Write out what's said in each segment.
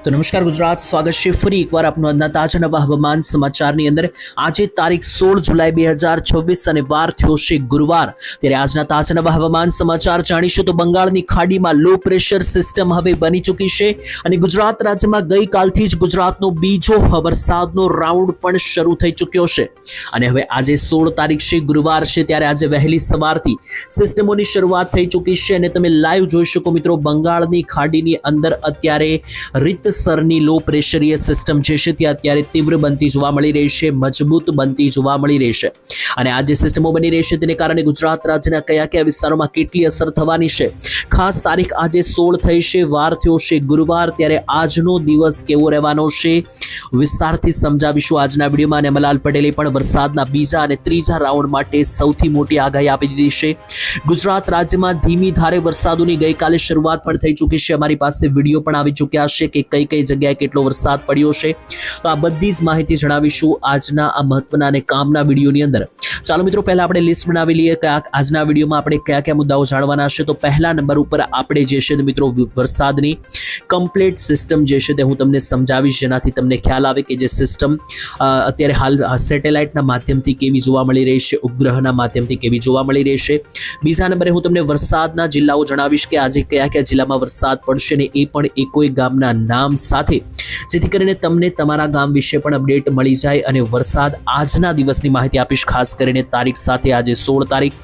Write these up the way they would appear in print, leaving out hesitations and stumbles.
તો નમસ્કાર ગુજરાત, સ્વાગત છે ફરી એકવાર આપનું આજના તાજા નવા હવામાન સમાચારની અંદર। આજે તારીખ 16 જુલાઈ 2026 અને વાર થયો છે ગુરુવાર। ત્યારે આજના તાજા નવા હવામાન સમાચાર જાણીશું તો બંગાળની ખાડીમાં લો પ્રેશર સિસ્ટમ હવે બની ચૂકી છે અને ગુજરાત રાજ્યમાં ગઈકાલથી જ ગુજરાતનો બીજો વરસાદનો રાઉન્ડ પણ શરૂ થઈ ચૂક્યો છે અને હવે આજે 16 તારીખ છે, ગુરુવાર છે, ત્યારે આજે વહેલી સવારથી સિસ્ટમોની શરૂઆત થઈ ચૂકી છે અને તમે લાઈવ જોઈ શકો મિત્રો, બંગાળની ખાડીની અંદર અત્યારે રીતસરની લો પ્રેશરીય સિસ્ટમ જે છે તે અત્યારે તીવ્ર બનતી જોવા મળી રહી છે, મજબૂત બનતી જોવા મળી રહી છે અને આ જે સિસ્ટમો બની રહી છે તેને કારણે ગુજરાત રાજ્યના કયા કયા વિસ્તારોમાં કેટલી અસર થવાની છે, ખાસ તારીખ આજે 16 થઈ છે, વાર થયો છે ગુરુવાર, ત્યારે આજનો દિવસ કેવો રહેવાનો છે વિસ્તારથી સમજાવીશું આજના વિડીયોમાં। અને અંબાલાલ પટેલે પણ વરસાદના બીજા અને ત્રીજા રાઉન્ડ માટે સૌથી મોટી આગાહી આપી દીધી છે। ગુજરાત રાજ્યમાં ધીમી ધારે વરસાદોની ગઈકાલે શરૂઆત પણ થઈ ચૂકી છે, અમારી પાસે વિડીયો પણ આવી ચૂક્યા છે કે કઈ કઈ જગ્યાએ કેટલો વરસાદ પડ્યો છે, તો આ બધી જ માહિતી જણાવીશું આજના આ મહત્વના અને કામના વિડીયોની અંદર। ચાલો મિત્રો, પહેલા આપણે લિસ્ટ બનાવી લઈએ કે આજના વિડીયોમાં આપણે કયા કયા મુદ્દાઓ જાણવાના છે। તો પહેલા નંબર ઉપર આપણે જે છે મિત્રો વરસાદની કમ્પ્લીટ સિસ્ટમ જે છે તે હું તમને સમજાવીશ, જેનાથી તમને ખ્યાલ આવે કે જે સિસ્ટમ અત્યારે હાલ સેટેલાઇટના માધ્યમથી કેવી જોવા મળી રહી છે, ઉપગ્રહના માધ્યમથી કેવી જોવા મળી રહી છે। બીજા નંબરે હું તમને વરસાદના જિલ્લાઓ જણાવીશ કે આજે કયા કયા જિલ્લામાં વરસાદ પડશે ને એ પણ એકોય ગામના નામ સાથે, જેથી કરીને તમને તમારા ગામ વિશે પણ અપડેટ મળી જાય અને વરસાદ આજના દિવસની માહિતી આપીશ, ખાસ કરીને તારીખ સાથે। આજે 16 તારીખ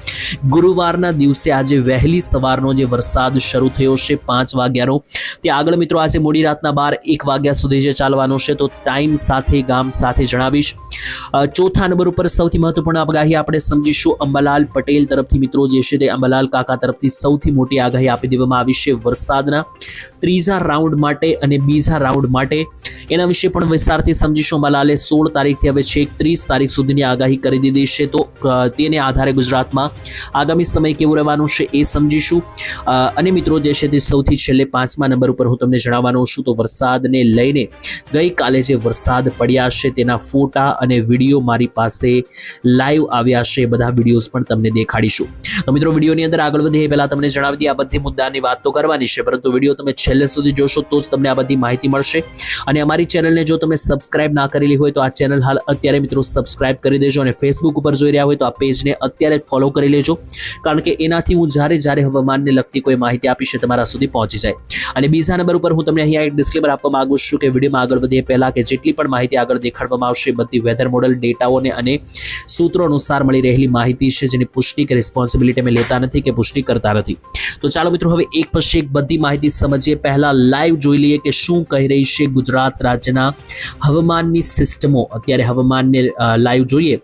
ગુરુવારના દિવસે આજે વહેલી સવારનો જે વરસાદ શરૂ થયો છે 5 વાગ્યાનો, તે આગળ મિત્રો આજે મોડી રાતના 12-1 વાગ્યા સુધી જે ચાલવાનો છે, તો ટાઈમ સાથે ગામ સાથે જણાવીશ। ચોથા નંબર ઉપર સૌથી મહત્વપૂર્ણ આગાહી આપણે સમજીશું અંબાલાલ પટેલ તરફથી મિત્રો જે છે તે અંબાલાલ કાકા તરફથી સૌથી મોટી આગાહી આપી દેવામાં આવી છે વરસાદના ત્રીજા રાઉન્ડ માટે અને બીજા રાઉન્ડ માટે, એના વિશે પણ વિસ્તારથી સમજીશું। અંબાલાલે 16 તારીખથી હવે છેક 30 તારીખ સુધીની આગાહી કરી દીધી છે, તો તેને આધારે ગુજરાતમાં આગામી સમય કેવો રહેવાનો છે એ સમજીશું। અને મિત્રો જે છે તે સૌથી છેલ્લે 5મા નંબર ઉપર હું તમને જણાવવાનો છું તો વરસાદને લઈને ગઈકાલે જે વરસાદ પડ્યા છે તેના ફોટા અને વિડીયો મારી પાસે લાઈવ આવ્યા છે, બધા વિડીયોઝ પણ તમને દેખાડીશું। તો મિત્રો વિડીયોની અંદર આગળ વધીએ પહેલા તમને જણાવી દઈએ, આ બધી મુદ્દાની વાત તો કરવાની છે, પરંતુ વિડીયો તમે છેલ્લે સુધી જોશો તો જ તમને આ બધી માહિતી મળશે। અને અમારી ચેનલને જો તમે સબસ્ક્રાઇબ ના કરેલી હોય તો આ ચેનલ હાલ અત્યારે મિત્રો સબસ્ક્રાઇબ કરી દેજો અને ફેસબુક ઉપર જોઈ રહ્યા હોય તો આ પેજને અત્યારે ફોલો કરી લેજો, કારણ કે એનાથી હું જ્યારે હવામાનને લગતી કોઈ માહિતી આપીશ તમારા સુધી પહોંચી જાય। અને બીજા નંબર ઉપર હું તમને અહીંયા એક ડિસ્ક્લેમર આપવા માંગુ છું કે વિડીયોમાં આગળ વધીએ પહેલા કે જેટલી પણ માહિતી આગળ દેખાડવામાં આવશે બધી વેધર મોડલ ડેટાઓને અને સૂત્રો અનુસાર મળી રહેલી માહિતી છે, જેની પુષ્ટિ કે રિસ્પોન્સિબિલિટી અમે લેતા નથી કે પુષ્ટિ કરતા નથી। તો ચાલો મિત્રો હવે એક પછી એક બધી માહિતી સમજીએ। પહેલા લાઈવ જોઈ લઈએ કે શું કહી રહી છે ગુજરાત રાજ્યના હવામાનની સિસ્ટમો। અત્યારે હવામાનને લાઈવ જોઈએ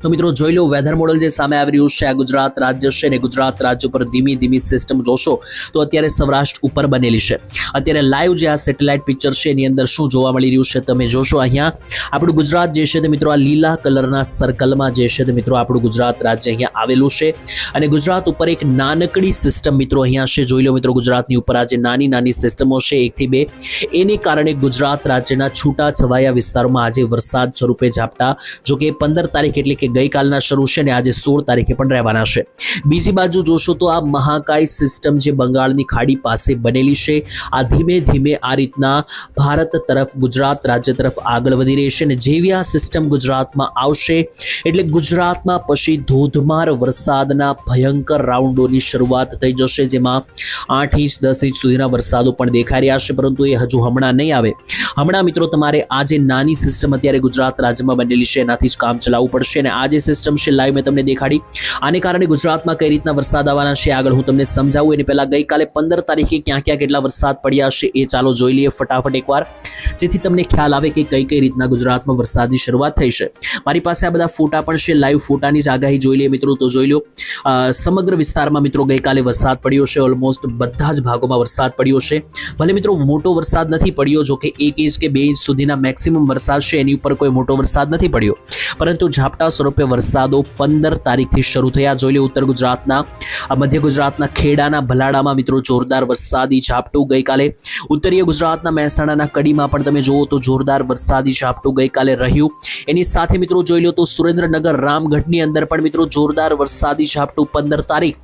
તો મિત્રો જોઈ લો, વેધર મોડલ જે સામે આવી રહ્યું છે આ ગુજરાત રાજ્ય છે ને ગુજરાત રાજ્ય પર ધીમી ધીમી સિસ્ટમ જોશો તો અત્યારે સૌરાષ્ટ્ર ઉપર બનેલી છે। અત્યારે લાઈવ જે આ સેટેલાઇટ પિક્ચર છે એની અંદર શું જોવા મળી રહ્યું છે તમે જોશો, અહીંયા આપણું ગુજરાત જે છે તે મિત્રો આ લીલા કલરના સર્કલમાં જે છે તે મિત્રો આપણું ગુજરાત રાજ્ય અહીંયા આવેલું છે અને ગુજરાત ઉપર એક નાનકડી સિસ્ટમ મિત્રો અહીંયા છે, જોઈ લો મિત્રો ગુજરાતની ઉપર આ જે નાની નાની સિસ્ટમો છે 1 થી 2, એને કારણે ગુજરાત રાજ્યના છૂટા છવાયા વિસ્તારોમાં આજે વરસાદ સ્વરૂપે ઝાપટા જો કે 15 તારીખ એટલે કે ગઈકાલના શરૂ છે ને આજે 16 તારીખે પણ રહેવાના છે। બીજી બાજુ જોશો તો આ મહાકાય સિસ્ટમ જે બંગાળની ખાડી પાસે બનેલી છે, આ ધીમે ધીમે આ રીતના ભારત તરફ ગુજરાત રાજ્ય તરફ આગળ વધી રહી છે અને જેવી આ સિસ્ટમ ગુજરાતમાં આવશે એટલે ગુજરાતમાં પછી ધોધમાર વરસાદના ભયંકર રાઉન્ડોની શરૂઆત થઈ જશે, જેમાં 8 ઇંચ 10 ઇંચ સુધીના વરસાદો પણ દેખાઈ રહ્યા છે, પરંતુ એ હજુ હમણાં નહીં આવે। હમણાં મિત્રો તમારે આ જે નાની સિસ્ટમ અત્યારે ગુજરાત રાજ્યમાં બનેલી છે એનાથી જ કામ ચલાવવું પડશે અને આ જે સિસ્ટમ છે લાઈવ મેં તમને દેખાડી, આને કારણે ગુજરાતમાં કઈ રીતના વરસાદ આવવાના છે આગળ હું તમને સમજાવું। એની પહેલા ગઈકાલે 15 તારીખે ક્યાં ક્યાં કેટલા વરસાદ પડ્યા છે એ ચાલો જોઈ લઈએ ફટાફટ એકવાર, જેથી તમને ખ્યાલ આવે કે કઈ કઈ રીતના ગુજરાતમાં વરસાદની શરૂઆત થઈ છે। મારી પાસે આ બધા ફોટા પણ છે, લાઈવ ફોટાની જ આગાહી જોઈ લઈએ મિત્રો, તો જોઈ લો સમગ્ર વિસ્તારમાં મિત્રો ગઈકાલે વરસાદ પડ્યો છે, ઓલમોસ્ટ બધા જ ભાગોમાં વરસાદ પડ્યો છે। ભલે મિત્રો મોટો વરસાદ નથી પડ્યો, જો કે 1 ઇંચ કે 2 ઇંચ સુધીના મેક્સિમમ વરસાદ છે એની ઉપર કોઈ મોટો વરસાદ નથી પડ્યો, પરંતુ ઝાપટા સ્વરૂપે રૂપે વરસાદો 15 તારીખથી શરૂ થયા. જોઈ લો ઉત્તર ગુજરાતના, મધ્ય ગુજરાતના ખેડાના ભલાડામાં મિત્રો જોરદાર વરસાદી ઝાપટું ગઈકાલે. ઉત્તરીય ગુજરાતના મહેસાણાના કડીમાં પણ તમે જુઓ તો જોરદાર વરસાદી ઝાપટું ગઈકાલે રહ્યું. એની સાથે મિત્રો જોઈ લો તો સુરેન્દ્રનગર રામગઢની અંદર પણ મિત્રો જોરદાર વરસાદી ઝાપટું 15 તારીખ,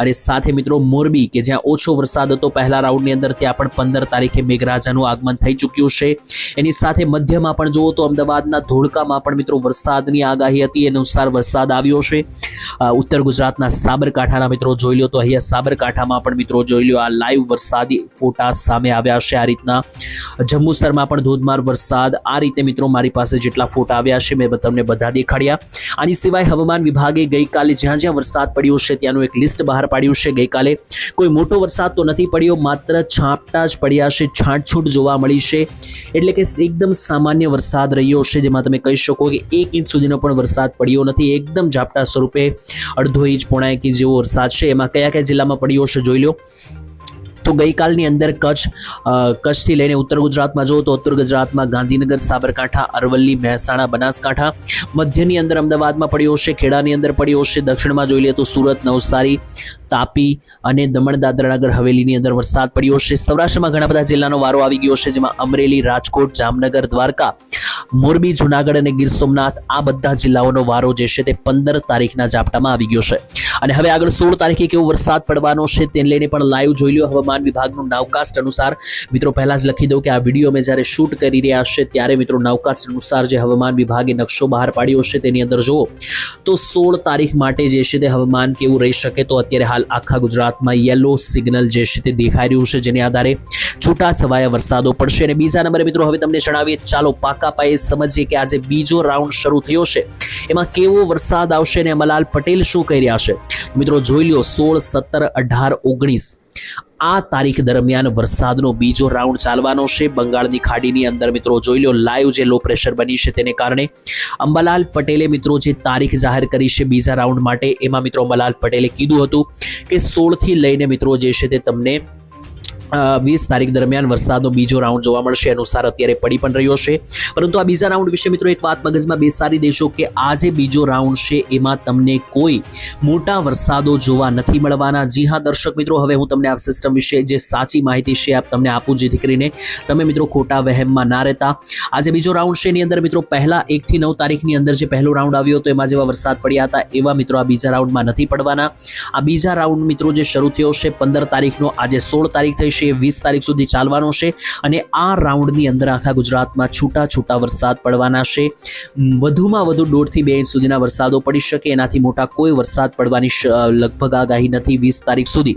અને સાથે મિત્રો મોરબી કે જ્યાં ઓછો વરસાદ હતો પહેલા રાઉન્ડની અંદર, ત્યાં પણ 15 તારીખે મેઘરાજાનું આગમન થઈ ચૂક્યું છે. એની સાથે મધ્યમાં પણ જુઓ તો અમદાવાદના ધોળકામાં પણ મિત્રો વરસાદની આગાહી હતી, એ અનુસાર વરસાદ આવ્યો છે. ઉત્તર ગુજરાતના સાબરકાંઠાના મિત્રો જોઈ લો તો અહીંયા સાબરકાંઠામાં પણ મિત્રો જોઈ લો આ લાઈવ વરસાદી ફોટા સામે આવ્યા છે. આ રીતના જંબુસરમાં પણ ધોધમાર વરસાદ. આ રીતે મિત્રો મારી પાસે જેટલા ફોટા આવ્યા છે મેં તમને બધા દેખાડ્યા. આની સિવાય હવામાન વિભાગે ગઈકાલે જ્યાં જ્યાં વરસાદ પડ્યો છે ત્યાંનું એક લિસ્ટ બહાર પાડ્યું છે. ગઈકાલે કોઈ મોટો વરસાદ તો નથી પડ્યો, માત્ર છાંટા જ પડ્યા છે, છાંટછૂટ જોવા મળી છે. એટલે કે એકદમ સામાન્ય વરસાદ રહ્યો છે, જેમાં તમે કહી શકો કે 1 ઇંચ સુધીનો પણ વરસાદ પડ્યો નથી. એકદમ ઝાપટા સ્વરૂપે અડધો ઇંચ, પોણા 1 ઇંચ જેવો વરસાદ છે. એમાં કયા કયા જિલ્લામાં પડ્યો છે જોઈ લો તો ગઈકાલની અંદર કચ્છથી લઈને ઉત્તર ગુજરાતમાં જુઓ તો ઉત્તર ગુજરાતમાં ગાંધીનગર, સાબરકાંઠા, અરવલ્લી, મહેસાણા, બનાસકાંઠા. મધ્યની અંદર અમદાવાદમાં પડ્યો છે, ખેડાની અંદર પડ્યો છે. દક્ષિણમાં જોઈ લઈએ તો સુરત, નવસારી, તાપી અને દમણ દાદરા નગર હવેલીની અંદર વરસાદ પડ્યો છે. સૌરાષ્ટ્રમાં ઘણા બધા જિલ્લાનો વારો આવી ગયો છે, જેમાં અમરેલી, રાજકોટ, જામનગર, દ્વારકા, મોરબી, જુનાગઢ અને ગીર સોમનાથ, આ બધા જિલ્લાઓનો વારો જે છે તે 15 તારીખના ઝાપટામાં આવી ગયો છે. અને હવે આગળ 16 તારીખે કેવો વરસાદ પડવાનો છે તેને લઈને પણ લાઈવ જોઈ લો. હવામાન વિભાગનું નાવકાસ્ટ અનુસાર મિત્રો પહેલા જ લખી દઉં કે આ વિડીયો મેં જ્યારે શૂટ કરી રહ્યા છે ત્યારે મિત્રો નાવકાસ્ટ અનુસાર જે હવામાન વિભાગે નકશો બહાર પાડ્યો છે તેની અંદર જુઓ તો 16 તારીખ માટે જે છે તે હવામાન કેવું રહી શકે. તો અત્યારે હાલ આખા ગુજરાતમાં યલો સિગ્નલ જે છે તે દેખાઈ રહ્યું છે, જેને આધારે છૂટાછવાયા વરસાદો પડશે. અને બીજા નંબરે મિત્રો હવે તમને જણાવીએ, ચાલો પાકા પાયે સમજીએ કે આજે બીજો રાઉન્ડ શરૂ થયો છે એમાં કેવો વરસાદ આવશે અને અંબાલાલ પટેલ શું કહી રહ્યા છે. મિત્રો જોઈ લો 16, 17, 18, 19 આ તારીખ દરમિયાન વરસાદનો બીજો રાઉન્ડ ચાલવાનો છે. બંગાળની ખાડીની અંદર મિત્રો જોઈ લો લાઈવ જે લો પ્રેશર બની છે તેને કારણે અંબાલાલ પટેલે મિત્રો જે તારીખ જાહેર કરી છે બીજા રાઉન્ડ માટે, એમાં મિત્રો અંબાલાલ પટેલે કીધું હતું કે 16 થી લઈને મિત્રો જે છે તે તમને 20 તારીખ દરમિયાન વરસાદનો બીજો રાઉન્ડ જોવા મળશે. અનુસાર અત્યારે પડી પણ રહ્યો છે. પરંતુ આ બીજા રાઉન્ડ વિશે મિત્રો એક વાત મગજમાં બેસાડી દેશો કે આ જે બીજો રાઉન્ડ છે એમાં તમને કોઈ મોટા વરસાદો જોવા નથી મળવાના. જી હા દર્શક મિત્રો, હવે હું તમને આ સિસ્ટમ વિશે જે સાચી માહિતી છે આપ તમને આપું, જેથી કરીને તમે મિત્રો ખોટા વહેમમાં ના રહેતા. આ જે બીજો રાઉન્ડ છે એની અંદર મિત્રો પહેલા 1 થી 9 તારીખની અંદર જે પહેલો રાઉન્ડ આવ્યો હતો એમાં જેવા વરસાદ પડ્યા હતા એવા મિત્રો આ બીજા રાઉન્ડમાં નથી પડવાના. આ બીજા રાઉન્ડ મિત્રો જે શરૂ થયો છે 15 તારીખનો, આજે 16 તારીખ થઈ છે, 20 તારીખ સુધી ચાલવાનો છે. અને આ રાઉન્ડની અંદર આખા ગુજરાતમાં છૂટા વરસાદ પડવાના છે. વધુમાં વધુ 1.5 થી 2 ઇંચ સુધીના વરસાદો પડી શકે, એનાથી મોટા કોઈ વરસાદ પડવાની લગભગ આગાહી નથી 20 તારીખ સુધી.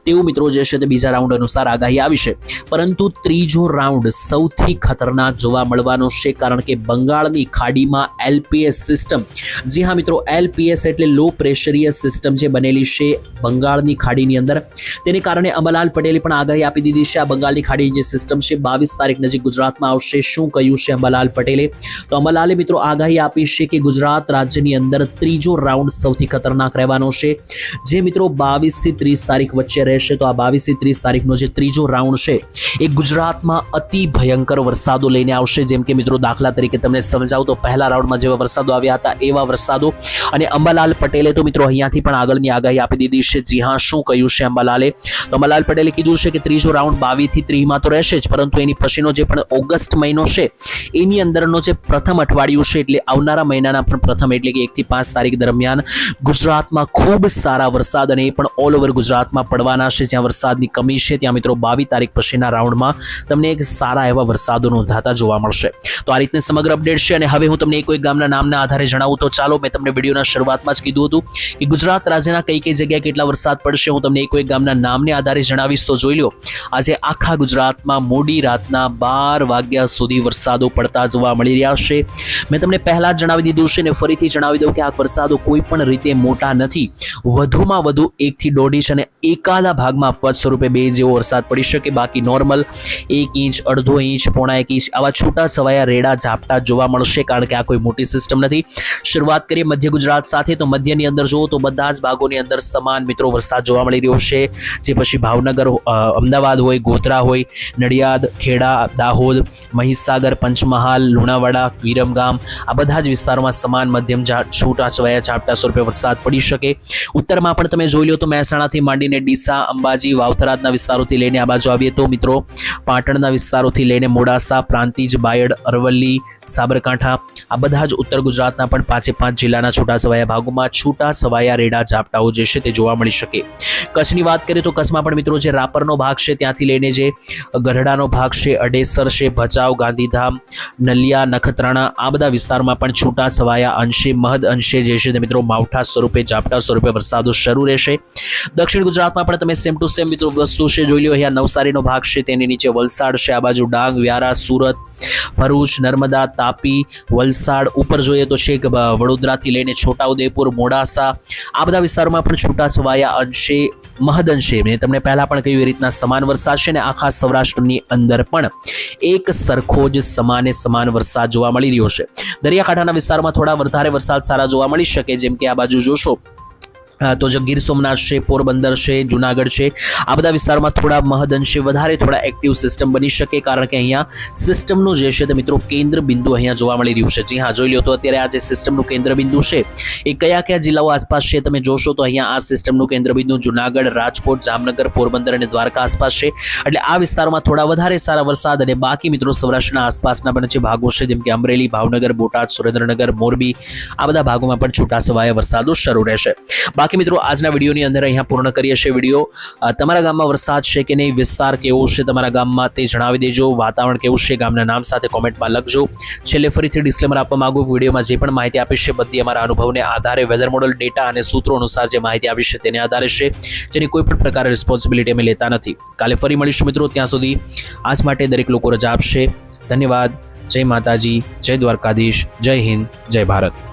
તેવું મિત્રો જે છે તે બીજા રાઉન્ડ અનુસાર આગાહી આવી છે. પરંતુ ત્રીજો રાઉન્ડ સૌથી ખતરનાક જોવા મળવાનો છે, કારણ કે બંગાળની ખાડીમાં LPS સિસ્ટમ, જી હા મિત્રો LPS એટલે લો પ્રેશરીય સિસ્ટમ જે બનેલી છે બંગાળની ખાડીની અંદર, તેને કારણે અંબાલાલ પટેલે પણ આગાહી આપી દીધી છે. આ બંગાળની ખાડીની જે સિસ્ટમ છે 22 તારીખ નજીક ગુજરાતમાં આવશે. શું કહ્યું છે અંબાલાલ પટેલે? તો અંબાલાલે મિત્રો આગાહી આપી છે કે ગુજરાત રાજ્યની અંદર ત્રીજો રાઉન્ડ સૌથી ખતરનાક રહેવાનો છે, જે મિત્રો 22 થી 30 તારીખ વચ્ચે રહેશે. તો આ 22 થી 30 તારીખનો જે ત્રીજો રાઉન્ડ છે એ ગુજરાતમાં અતિ ભયંકર વરસાદો લઈને આવશે. જેમ કે મિત્રો દાખલા તરીકે તમને સમજાવું તો પહેલા રાઉન્ડમાં જેવા વરસાદો આવ્યા હતા એવા વરસાદો. અને અંબાલાલ પટેલે તો મિત્રો અહીંયાથી પણ આગળની આગાહી આપી દીધી છે. જી હા, શું કહ્યું છે અંબાલાલે? તો અંબાલાલ પટેલે કીધું છે કે ત્રીજો રાઉન્ડ 22 થી 30 તો રહેશે જ, પરંતુ એની પછીનો જે પણ ઓગસ્ટ મહિનો છે એની અંદરનો જે પ્રથમ અઠવાડિયું છે, એટલે આવનારા મહિનાના પણ પ્રથમ એટલે કે 1 થી 5 તારીખ દરમિયાન ગુજરાતમાં ખૂબ સારા વરસાદ, અને એ પણ ઓલ ઓવર ગુજરાતમાં પડવાના છે. જ્યાં વરસાદની કમી છે ત્યાં મિત્રો 22 તારીખ પછીના રાઉન્ડમાં તમને એક સારા એવા વરસાદો નોંધાતા જોવા મળશે. તો આ રીતની સમગ્ર અપડેટ છે. અને હવે હું તમને કોઈ ગામના નામના આધારે જણાવું તો ચાલો, મેં તમને વિડીયોના શરૂઆતમાં જ કીધું હતું કે ગુજરાત રાજ્યના કઈ જગ્યાએ કેટલા વરસાદ પડશે હું તમને કોઈ ગામના નામને આધારે જણાવીશ. તો જોઈ લો, આજે આખા ગુજરાતમાં મોડી રાતના 12 વાગ્યા સુધી વરસાદો પડતા જોવા મળી રહ્યા છે. મેં તમને પહેલા જ જણાવી દીધું છે ને ફરીથી જણાવી દઉં કે આ વરસાદો કોઈ પણ રીતે મોટા નથી, વધુમાં વધુ 1 થી 1.5 ઇંચ અને એકાદ ઉપાલા ભાગમાં અપવાદ સ્વરૂપે 2 જેવો વરસાદ પડી શકે, બાકી નોર્મલ 1 ઇંચ, અડધો ઇંચ, પોણા 1 ઇંચ આવા છૂટા છવાયા રેડા ઝાપટા જોવા મળશે, કારણ કે આ કોઈ મોટી સિસ્ટમ નથી. શરૂઆત કરીએ મધ્ય ગુજરાત સાથે, તો મધ્યની અંદર જુઓ તો બધા જ ભાગોની અંદર સમાન મિત્રો વરસાદ જોવા મળી રહ્યો છે. જે પછી ભાવનગર, અમદાવાદ હોય, ગોધરા હોય, નડિયાદ, ખેડા, દાહોદ, મહીસાગર, પંચમહાલ, લુણાવાડા, વિરમગામ આ બધા જ વિસ્તારોમાં સમાન મધ્યમ છૂટા છવાયા ઝાપટા સ્વરૂપે વરસાદ પડી શકે. ઉત્તરમાં પણ તમે જોઈ લો તો મહેસાણાથી માંડીને ડીસા, અંબાજી, વાવથરાદના વિસ્તારોથી લઈને આ બાજુ આવીએ તો મિત્રો પાટણના વિસ્તારોથી લઈને મોડાસા, પ્રાંતિજ, બાયડ, અરવલ્લી, સાબરકાંઠા આ બધા જ ઉત્તર ગુજરાતના પણ 5 જિલ્લાના છૂટાછવાયા ભાગોમાં છૂટાછવાયા રેડા ઝાપટાઓ જે છે તે જોવા મળી શકે. કચ્છની વાત કરીએ તો કચ્છમાં પણ મિત્રો જે રાપરનો ભાગ છે ત્યાંથી લઈને જે ગઢડાનો ભાગ છે, અડેસર છે, ભચાઉ, ગાંધીધામ, નલિયા, નખત્રાણા આ બધા વિસ્તારમાં પણ છૂટાછવાયા અંશે મહદ અંશે જે છે તે મિત્રો માવઠા સ્વરૂપે ઝાપટા સ્વરૂપે વરસાદો શરૂ રહેશે. દક્ષિણ ગુજરાતમાં પણ તમે સેમ ટુ સેમ મિત્રો વસ્તુ છે જોઈ લો. અહીંયા નવસારીનો ભાગ છે, તેની નીચે વલસાડ છે, આ બાજુ ડાંગ, વ્યારા, સુરત, ભરૂચ, નર્મદા, તાપી, વલસાડ, ઉપર જોઈએ તો છેક વડોદરાથી લઈને છોટાઉદેપુર, મોડાસા આ બધા વિસ્તારોમાં પણ છૂટાછવાયા અંશે મહદઅંશે મેં તમને પહેલા પણ કહ્યું એ રીતના સમાન વરસાદ છે ને આખા સૌરાષ્ટ્રની અંદર પણ એક સરખો જ સમાન વરસાદ જોવા મળી રહ્યો છે. દરિયાકાંઠાના વિસ્તારમાં થોડા વધારે વરસાદ સારા જોવા મળી શકે, જેમ કે આ બાજુ જોશો તો જે ગીર સોમનાથ છે, પોરબંદર છે, જુનાગઢ છે આ બધા વિસ્તારોમાં થોડા મહદઅંશે વધારે થોડા એક્ટિવ સિસ્ટમ બની શકે, કારણ કે અહીંયા સિસ્ટમનું જે છે તે મિત્રો કેન્દ્ર બિંદુ અહીંયા જોવા મળી રહ્યું છે. જી હા, જોઈ લો તો અત્યારે આ જે સિસ્ટમનું કેન્દ્ર બિંદુ છે એ કયા જિલ્લાઓ આસપાસ છે તમે જોશો તો અહીંયા આ સિસ્ટમનું કેન્દ્ર બિંદુ જુનાગઢ, રાજકોટ, જામનગર, પોરબંદર અને દ્વારકા આસપાસ છે. એટલે આ વિસ્તારોમાં થોડા વધારે સારા વરસાદ, અને બાકી મિત્રો સૌરાષ્ટ્રના આસપાસના પણ જે ભાગો છે જેમ કે અમરેલી, ભાવનગર, બોટાદ, સુરેન્દ્રનગર, મોરબી આ બધા ભાગોમાં પણ છૂટાછવાયા વરસાદો શરૂ રહેશે. બાકી મિત્રો આજના વિડીયોની અંદર અહીંયા પૂર્ણ કરીએ છીએ વિડીયો. તમારા ગામમાં વરસાદ છે કે નહીં, વિસ્તાર કેવો છે તમારા ગામમાં તે જણાવી દેજો, વાતાવરણ કેવું છે ગામના નામ સાથે કોમેન્ટમાં લખજો. છેલ્લે ફરીથી ડિસ્ક્લેમર આપવા માંગુ, વિડીયોમાં જે પણ માહિતી આપી છે બધી અમારા અનુભવને આધારે વેધર મોડલ, ડેટા અને સૂત્રો અનુસાર જે માહિતી આપી છે તેને આધારે છે, જેની કોઈ પણ પ્રકારે રિસ્પોન્સિબિલિટી અમે લેતા નથી. કાલે ફરી મળીશું મિત્રો, ત્યાં સુધી આજ માટે દરેક લોકો રજા આપશે. ધન્યવાદ. જય માતાજી, જય દ્વારકાધીશ, જય હિન્દ, જય ભારત.